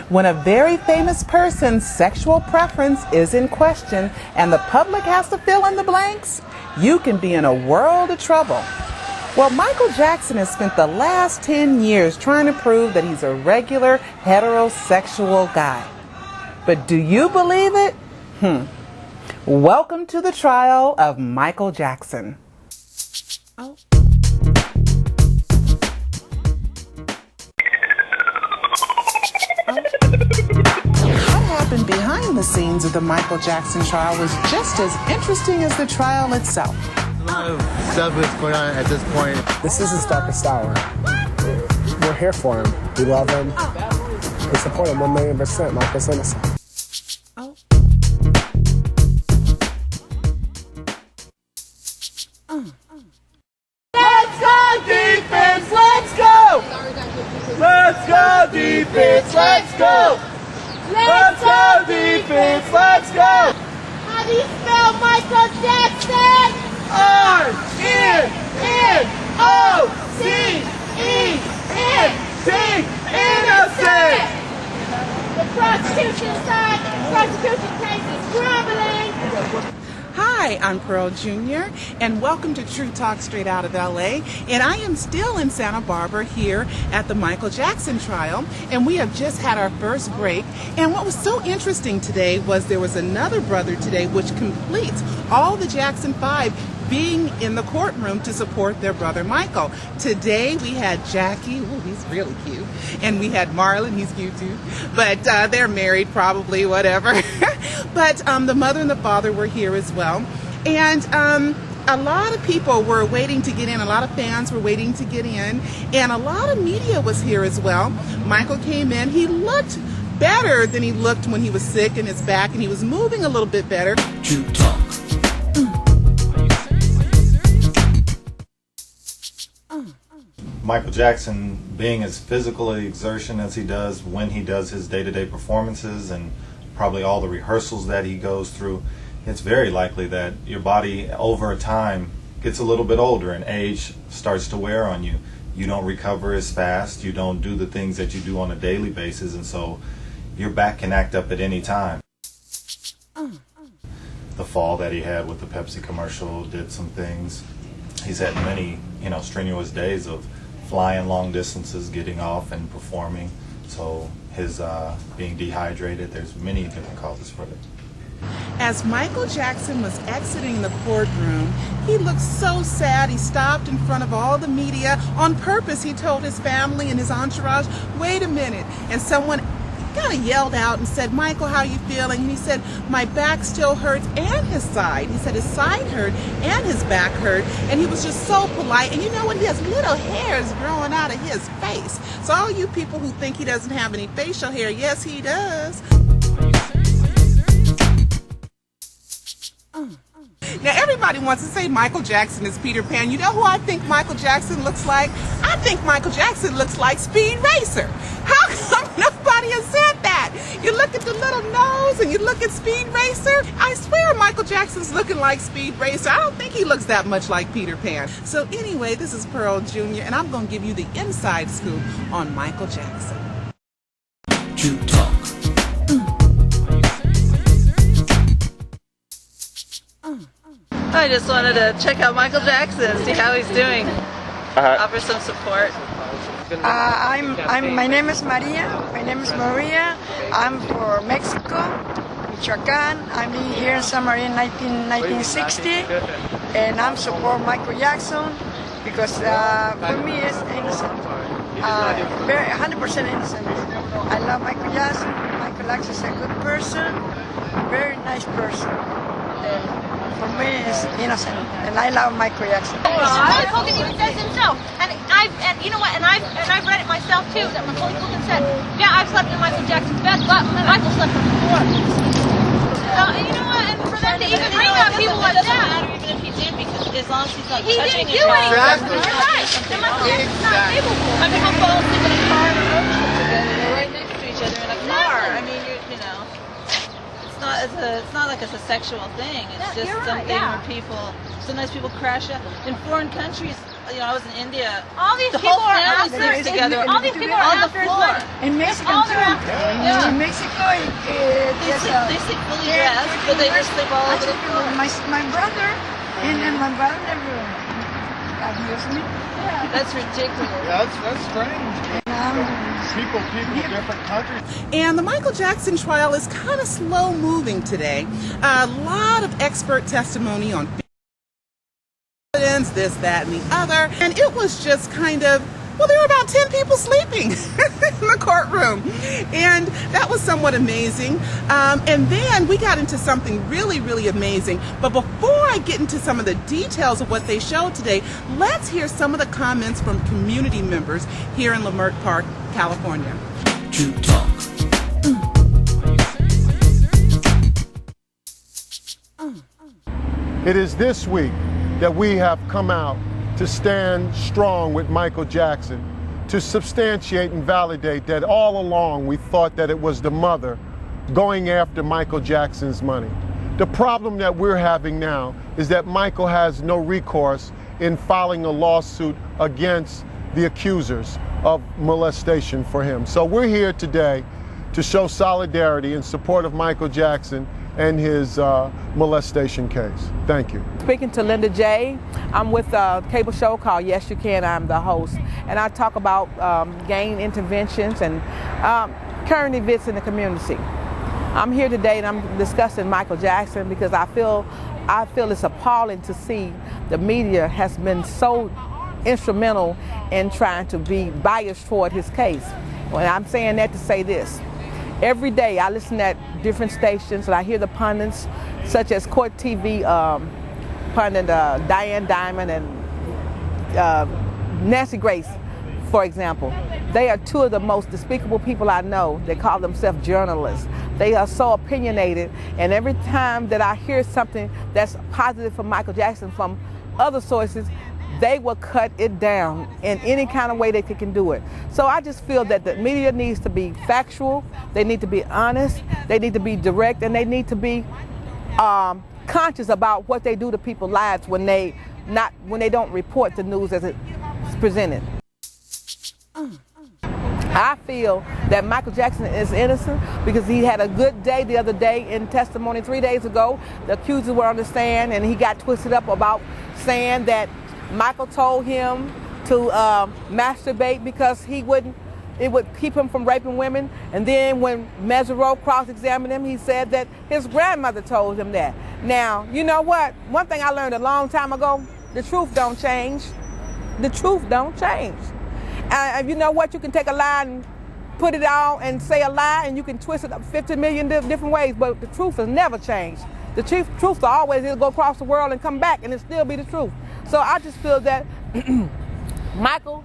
When a very famous person's sexual preference is in question and the public has to fill in the blanks, you can be in a world of trouble. Well, Michael Jackson has spent the last 10 years trying to prove that he's a regular heterosexual guy. But do you believe it? Welcome to the trial of Michael Jackson. Oh. What happened behind the scenes of the Michael Jackson trial was just as interesting as the trial itself. A lot of stuff is going on at this point. This is his darkest hour. We're here for him. We love him. We support him 1,000,000%. Michael's innocent. Oh. Let's go defense, let's go! Let's go defense, let's go! Let's go defense, let's go! How do you spell Michael Jackson? R-N-O-C-E-N-T, innocent! The prosecution case is crumbling. Hi, I'm Karl Jr. and welcome to TRUtalk straight out of LA. And I am still in Santa Barbara here at the Michael Jackson trial, and we have just had our first break. And what was so interesting today was there was another brother today which completes all the Jackson 5 being in the courtroom to support their brother Michael. Today we had Jackie, ooh, he's really cute, and we had Marlon, he's cute too, but they're married probably, whatever. But the mother and the father were here as well, and a lot of people were waiting to get in, a lot of fans were waiting to get in, and a lot of media was here as well. Michael came in, he looked better than he looked when he was sick in his back, and he was moving a little bit better. TRUtalk. Michael Jackson, being as physical exertion as he does when he does his day-to-day performances and probably all the rehearsals that he goes through, it's very likely that your body over time gets a little bit older and age starts to wear on you. You don't recover as fast, you don't do the things that you do on a daily basis, and so your back can act up at any time. The fall that he had with the Pepsi commercial did some things. He's had many, strenuous days of flying long distances, getting off and performing. So his being dehydrated, there's many different causes for it. As Michael Jackson was exiting the courtroom, he looked so sad. He stopped in front of all the media. On purpose, he told his family and his entourage, wait a minute. And someone kind of yelled out and said, Michael, how are you feeling? And he said, my back still hurts, and his side. He said his side hurt and his back hurt, and he was just so polite. And you know what? He has little hairs growing out of his face. So all you people who think he doesn't have any facial hair, yes, he does. Now everybody wants to say Michael Jackson is Peter Pan. You know who I think Michael Jackson looks like? I think Michael Jackson looks like Speed Racer. How come nobody has said that? You look at the little nose and you look at Speed Racer. I swear Michael Jackson's looking like Speed Racer. I don't think he looks that much like Peter Pan. So anyway, this is Karl Jr. and I'm going to give you the inside scoop on Michael Jackson. TRUtalk. I just wanted to check out Michael Jackson, see how he's doing, offer some support. My name is Maria. I'm from Mexico, Michoacan. I'm here in San Maria in 1960, and I'm support Michael Jackson because for me it's innocent, very 100% innocent. I love Michael Jackson. Michael Jackson is a good person, very nice person. For me, it's innocent, and I love Michael Jackson. Macaulay Culkin even says himself, and you know what? And I've read it myself too. That Macaulay Culkin said, "Yeah, I've slept in Michael Jackson's bed, but Michael slept on the floor." So, and you know what? And for them to even bring up people like that, it doesn't matter even if he did, because as long as he's not he touching didn't do anything. Exactly. You're right. And Michael Jackson's not capable. I mean, how fall asleep in a car on a road trip together? They're right next to each other in a car. I mean, you know. It's not like it's a sexual thing. It's just something where sometimes people crash out. In foreign countries, I was in India. All these the people whole are family after sleeps together. All these people are on the after floor. In Mexico all too. they're after. Yeah. In Mexico, they sleep fully dressed, but they just sleep all over the floor. My brother, and my brother never abused me. That's ridiculous. Yeah, that's strange. People in different countries. And the Michael Jackson trial is kind of slow moving today. A lot of expert testimony on evidence, this, that, and the other. And it was just kind of, well, there were about 10 people sleeping in the courtroom. And that was somewhat amazing. And then we got into something really, really amazing. But before I get into some of the details of what they showed today, let's hear some of the comments from community members here in Leimert Park, California. TRUtalk. It is this week that we have come out to stand strong with Michael Jackson, to substantiate and validate that all along we thought that it was the mother going after Michael Jackson's money. The problem that we're having now is that Michael has no recourse in filing a lawsuit against the accusers of molestation for him. So we're here today to show solidarity in support of Michael Jackson and his molestation case. Thank you. Speaking to Linda J. I'm with a cable show called Yes You Can. I'm the host, and I talk about gang interventions and current events in the community. I'm here today and I'm discussing Michael Jackson because I feel it's appalling to see the media has been so instrumental in trying to be biased toward his case. Well, I'm saying that to say this. Every day I listen at different stations and I hear the pundits such as Court TV pundit Diane Diamond and Nancy Grace, for example. They are two of the most despicable people I know. They call themselves journalists. They are so opinionated, and every time that I hear something that's positive for Michael Jackson from other sources, they will cut it down in any kind of way they can do it. So I just feel that the media needs to be factual, they need to be honest, they need to be direct, and they need to be conscious about what they do to people's lives when they don't report the news as it's presented. I feel that Michael Jackson is innocent because he had a good day the other day in testimony 3 days ago. The accusers were on the stand and he got twisted up about saying that Michael told him to masturbate because it would keep him from raping women. And then when Mesereau cross-examined him, he said that his grandmother told him that. Now, you know what? One thing I learned a long time ago, the truth don't change. The truth don't change. You know what? You can take a lie and put it out and say a lie, and you can twist it up 50 million different ways, but the truth has never changed. The truth will always either go across the world and come back, and it still be the truth. So I just feel that Michael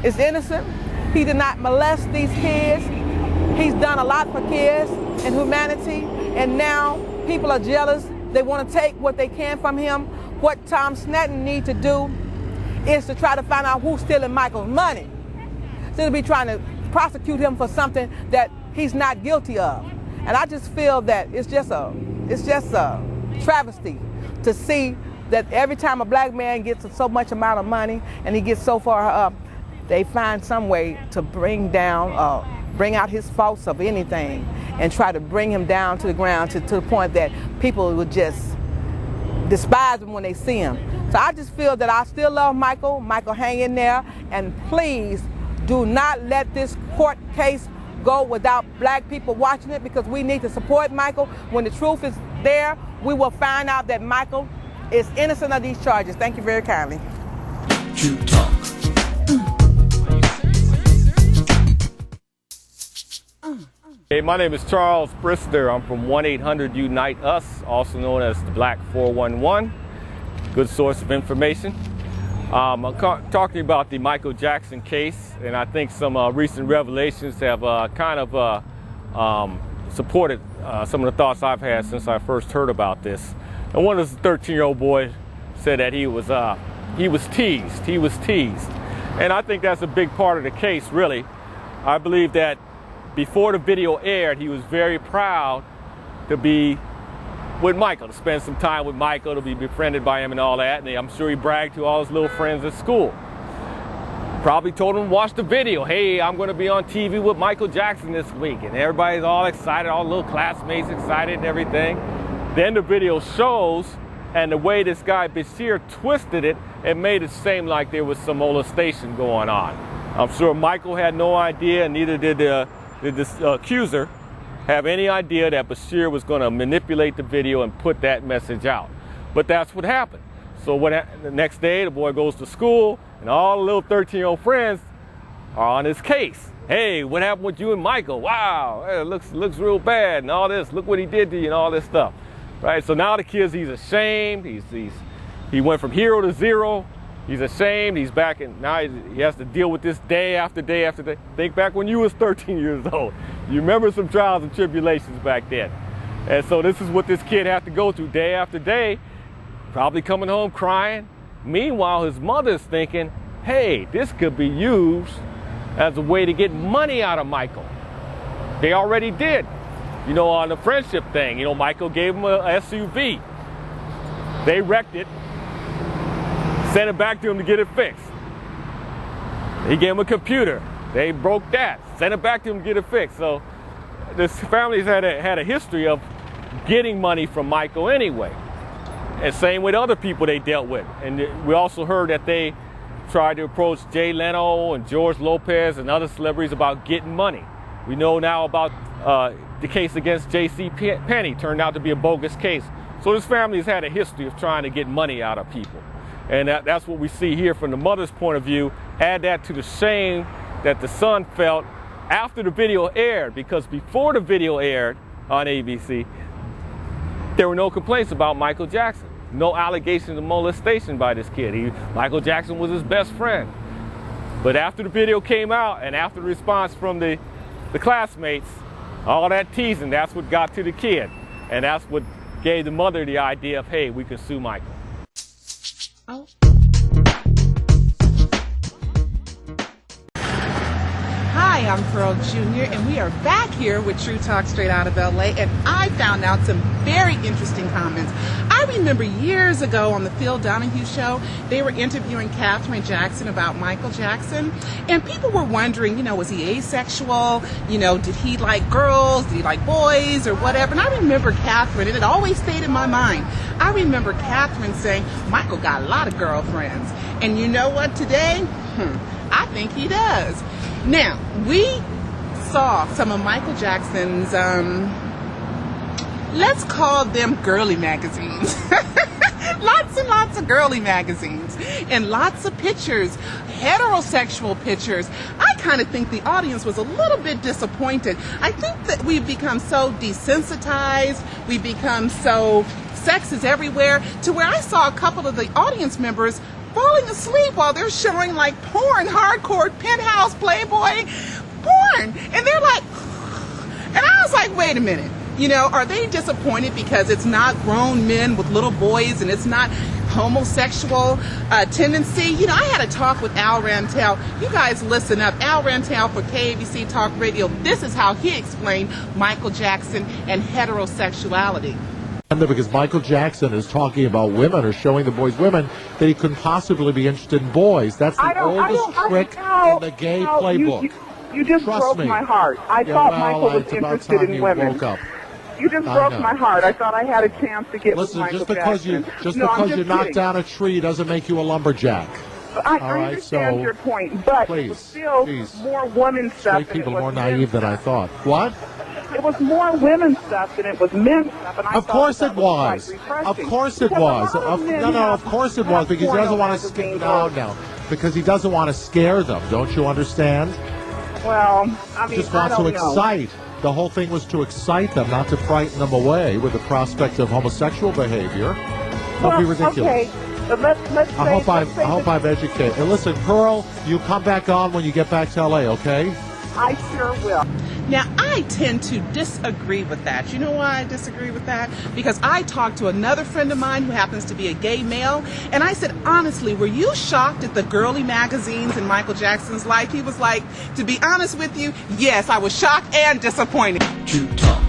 is innocent. He did not molest these kids. He's done a lot for kids and humanity, and now people are jealous. They want to take what they can from him. What Tom Snetton needs to do is to try to find out who's stealing Michael's money. So to be trying to prosecute him for something that he's not guilty of. And I just feel that it's just a travesty to see that every time a black man gets so much amount of money and he gets so far up, they find some way to bring out his faults of anything and try to bring him down to the ground to the point that people would just despise him when they see him. So I just feel that I still love Michael. Michael, hang in there, and please do not let this court case go without black people watching it, because we need to support Michael. When the truth is there, we will find out that Michael is innocent of these charges. Thank you very kindly. TRUtalk. Hey, my name is Charles Brister. I'm from 1-800-UNITE-US, also known as the Black 411. Good source of information. I'm talking about the Michael Jackson case, and I think some recent revelations have kind of supported some of the thoughts I've had since I first heard about this. And one of the 13-year-old boy said that he was teased. He was teased, and I think that's a big part of the case, really. I believe that before the video aired, he was very proud to be with Michael, to spend some time with Michael, to be befriended by him and all that, and I'm sure he bragged to all his little friends at school. probably told him to watch the video. Hey, I'm going to be on TV with Michael Jackson this week. And everybody's all excited, all the little classmates excited and everything. Then the video shows, and the way this guy Brister twisted it, it made it seem like there was some molestation going on. I'm sure Michael had no idea, and neither did the accuser have any idea that Brister was going to manipulate the video and put that message out. But that's what happened. So the next day, the boy goes to school, and all the little 13-year-old friends are on his case. Hey, what happened with you and Michael? Wow, it looks real bad, and all this. Look what he did to you, and all this stuff. Right? So now the kid's, he's ashamed. He went from hero to zero. He's ashamed. He's back, and now he has to deal with this day after day after day. Think back when you was 13 years old. You remember some trials and tribulations back then. And so this is what this kid had to go through day after day, probably coming home crying. Meanwhile, his mother's thinking, hey, this could be used as a way to get money out of Michael. They already did. You know, on the friendship thing, you know, Michael gave him a SUV. They wrecked it, sent it back to him to get it fixed. He gave him a computer. They broke that, sent it back to him to get it fixed. So this family's had a history of getting money from Michael anyway. And same with other people they dealt with. And we also heard that they tried to approach Jay Leno and George Lopez and other celebrities about getting money. We know now about the case against J.C. Penney turned out to be a bogus case. So this family has had a history of trying to get money out of people. And that's what we see here from the mother's point of view. Add that to the shame that the son felt after the video aired, because before the video aired on ABC, there were no complaints about Michael Jackson. No allegations of molestation by this kid. Michael Jackson was his best friend. But after the video came out and after the response from the classmates, all that teasing, that's what got to the kid. And that's what gave the mother the idea of, hey, we can sue Michael. Oh. Hi, I'm Karl Jr. and we are back here with TRUtalk straight out of LA, and I found out some very interesting comments. I remember years ago on the Phil Donahue show, they were interviewing Katherine Jackson about Michael Jackson, and people were wondering, you know, was he asexual? You know, did he like girls? Did he like boys or whatever? And I remember Katherine, and it always stayed in my mind. I remember Katherine saying, Michael got a lot of girlfriends. And you know what today? I think he does. Now, we saw some of Michael Jackson's, let's call them girly magazines. Lots and lots of girly magazines and lots of pictures, heterosexual pictures. I kind of think the audience was a little bit disappointed. I think that we've become so desensitized, we've become so sex is everywhere, to where I saw a couple of the audience members falling asleep while they're showing like porn, hardcore, penthouse, Playboy porn. And they're like, and I was like, wait a minute. You know, are they disappointed because it's not grown men with little boys and it's not homosexual tendency? You know, I had a talk with Al Rantel. You guys listen up. Al Rantel for KABC Talk Radio. This is how he explained Michael Jackson and heterosexuality. Because Michael Jackson is talking about women or showing the boys women that he couldn't possibly be interested in boys. That's the oldest trick in the gay playbook. You just broke my heart. I thought Michael was interested in women. You just broke my heart. I thought I had a chance to get with Michael Jackson. Just because you knocked down a tree doesn't make you a lumberjack. I understand your point, but it was still more women stuff. Straight people are more naive than I thought. What? It was more women's stuff than it was men's stuff. And of course it was. Of course it was. Of course it was, because he doesn't want to scare them. Because he doesn't want to scare them. Don't you understand? Well, I mean, he just wants to excite. The whole thing was to excite them, not to frighten them away with the prospect of homosexual behavior. Don't be ridiculous. Okay. I hope I've educated. And listen, Pearl, you come back on when you get back to LA, okay? I sure will. Now, I tend to disagree with that. You know why I disagree with that? Because I talked to another friend of mine who happens to be a gay male, and I said, honestly, were you shocked at the girly magazines in Michael Jackson's life? He was like, to be honest with you, yes, I was shocked and disappointed. TRUtalk.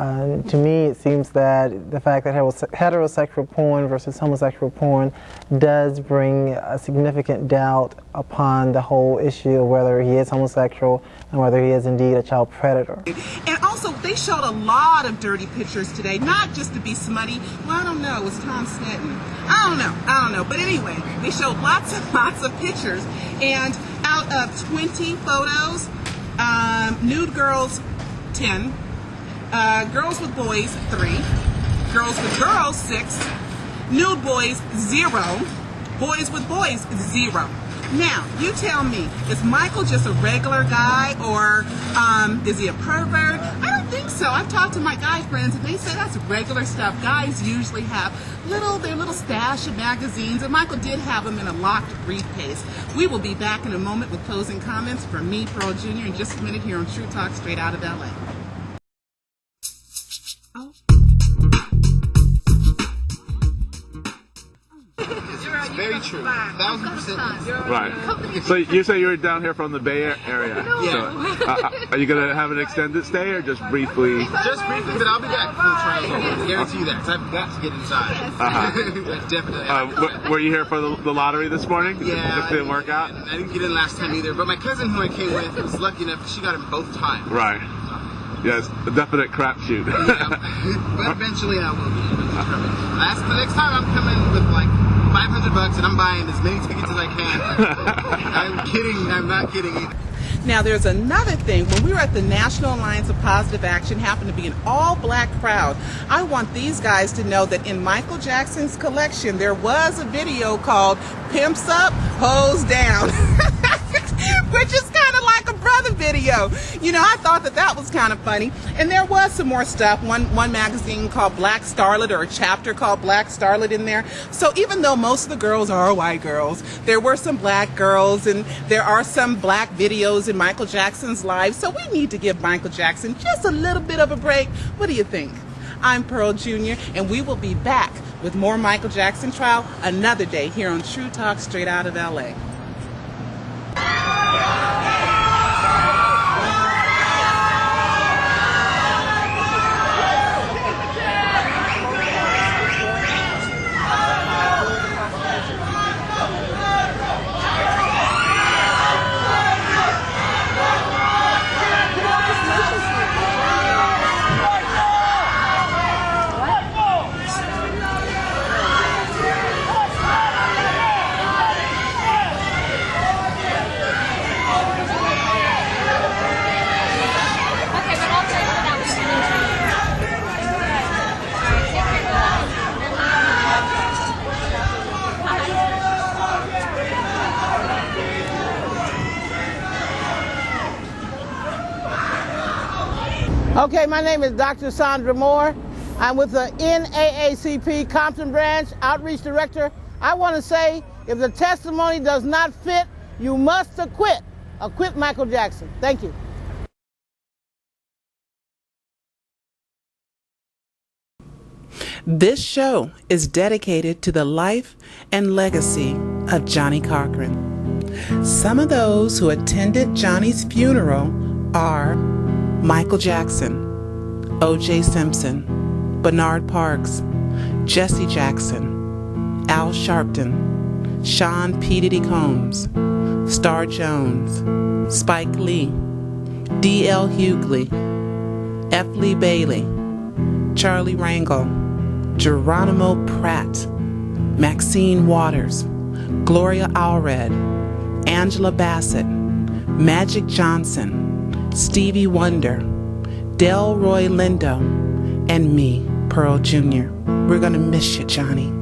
To me, it seems that the fact that heterosexual porn versus homosexual porn does bring a significant doubt upon the whole issue of whether he is homosexual and whether he is indeed a child predator. And also, they showed a lot of dirty pictures today, not just to be smutty. Well, I don't know, it was Tom Snetton. I don't know. But anyway, they showed lots and lots of pictures. And out of 20 photos, nude girls, 10. Girls with boys, 3. Girls with girls, 6. Nude boys, 0. Boys with boys, 0. Now, you tell me, is Michael just a regular guy, or is he a pervert? I don't think so. I've talked to my guy friends, and they say that's regular stuff. Guys usually have their little stash of magazines, and Michael did have them in a locked briefcase. We will be back in a moment with closing comments from me, Karl Jr., in just a minute here on True Talk, straight out of LA. Very true. 1000%. Right. So you say you're down here from the Bay Area. Yeah. So, are you going to have an extended stay or just briefly? Just briefly, but I'll be back for the trials. I guarantee you that, because I've got to get inside. Definitely. Were you here for the lottery this morning? Yeah. Just didn't work out? I didn't get in last time either, but my cousin who I came with was lucky enough, she got in both times. Right. Yeah, it's a definite crapshoot. Yeah. But eventually I will be. The next time I'm coming with like $500 and I'm buying as many tickets as I can. I'm kidding. I'm not kidding either. Now, there's another thing. When we were at the National Alliance of Positive Action, happened to be an all-black crowd. I want these guys to know that in Michael Jackson's collection, there was a video called Pimps Up, Hoes Down, which is kind of like a brother video. You know, I thought that was kind of funny. And there was some more stuff. One magazine called Black Starlet, or a chapter called Black Starlet in there. So even though most of the girls are white girls, there were some black girls, and there are some black videos in Michael Jackson's life. So we need to give Michael Jackson just a little bit of a break. What do you think? I'm Karl Jr., and we will be back with more Michael Jackson trial another day here on True Talk, straight out of LA. Okay, my name is Dr. Sandra Moore. I'm with the NAACP Compton Branch Outreach Director. I want to say, if the testimony does not fit, you must acquit. Acquit Michael Jackson. Thank you. This show is dedicated to the life and legacy of Johnny Cochran. Some of those who attended Johnny's funeral are Michael Jackson, O.J. Simpson, Bernard Parks, Jesse Jackson, Al Sharpton, Sean P. Diddy Combs, Star Jones, Spike Lee, D.L. Hughley, F. Lee Bailey, Charlie Rangel, Geronimo Pratt, Maxine Waters, Gloria Allred, Angela Bassett, Magic Johnson, Stevie Wonder, Delroy Lindo, and me, Karl Jr. We're gonna miss you, Johnny.